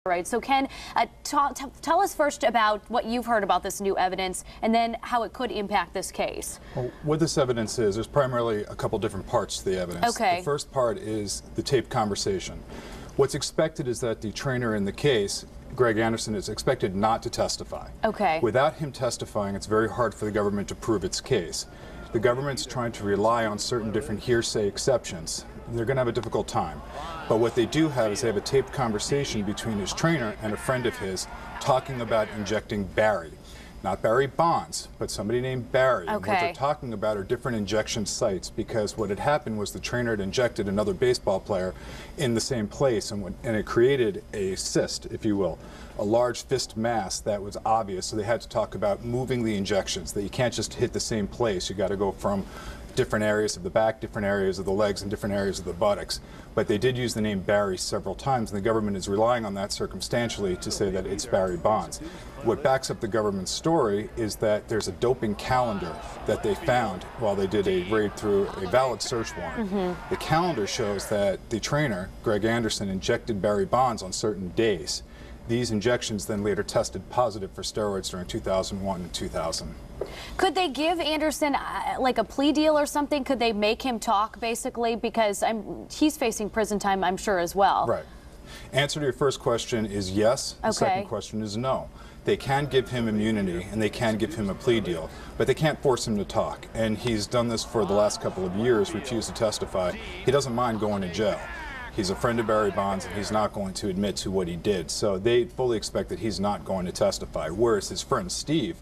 Right. So Ken, tell us first about what you've heard about this new evidence and then how it could impact this case. Well, what this evidence is, there's primarily a couple different parts to the evidence. Okay. The first part is the taped conversation. What's expected is that the trainer in the case, Greg Anderson, is expected not to testify. Okay. Without him testifying, it's very hard for the government to prove its case. The government's trying to rely on certain different hearsay exceptions. They're going to have a difficult time. But what they do have is they have a taped conversation between his trainer and a friend of his talking about injecting Barry. Not Barry Bonds, but somebody named Barry. Okay. And what they're talking about are different injection sites, because what had happened was the trainer had injected another baseball player in the same place, and it created a cyst, if you will, a large fist mass that was obvious. So they had to talk about moving the injections, that you can't just hit the same place. You got to go from different areas of the back, different areas of the legs, and different areas of the buttocks. But they did use the name Barry several times, and the government is relying on that circumstantially to say that it's Barry Bonds. What backs up the government's story is that there's a doping calendar that they found while they did a raid through a valid search warrant. The calendar shows that the trainer, Greg Anderson, injected Barry Bonds on certain days. These injections then later tested positive for steroids during 2001 and 2000. Could they give Anderson like a plea deal or something? Could they make him talk, basically? Because he's facing prison time, I'm sure, as well. Right. Answer to your first question is yes. The second question is no. They can give him immunity and they can give him a plea deal, but they can't force him to talk. And he's done this for the last couple of years, refused to testify. He doesn't mind going to jail. He's a friend of Barry Bonds, and he's not going to admit to what he did. So they fully expect that he's not going to testify, whereas his friend Steve,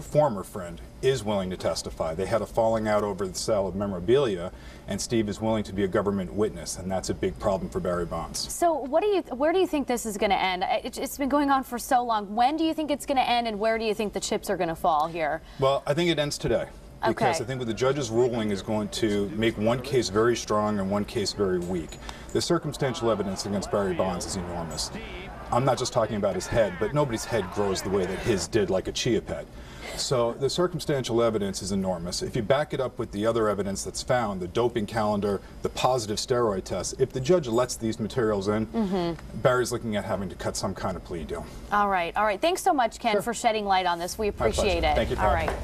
former friend, is willing to testify. They had a falling out over the sale of memorabilia, and Steve is willing to be a government witness, and that's a big problem for Barry Bonds. So where do you think this is going to end? It's been going on for so long. When do you think it's going to end, and where do you think the chips are going to fall here? Well, I think it ends today. Because I think what the judge's ruling is going to make one case very strong and one case very weak. The circumstantial evidence against Barry Bonds is enormous. I'm not just talking about his head, but nobody's head grows the way that his did, like a chia pet. So the circumstantial evidence is enormous. If you back it up with the other evidence that's found, the doping calendar, the positive steroid tests, if the judge lets these materials in, Barry's looking at having to cut some kind of plea deal. All right. Thanks so much, Ken, for shedding light on this. We appreciate it. Thank you, Pat. All right.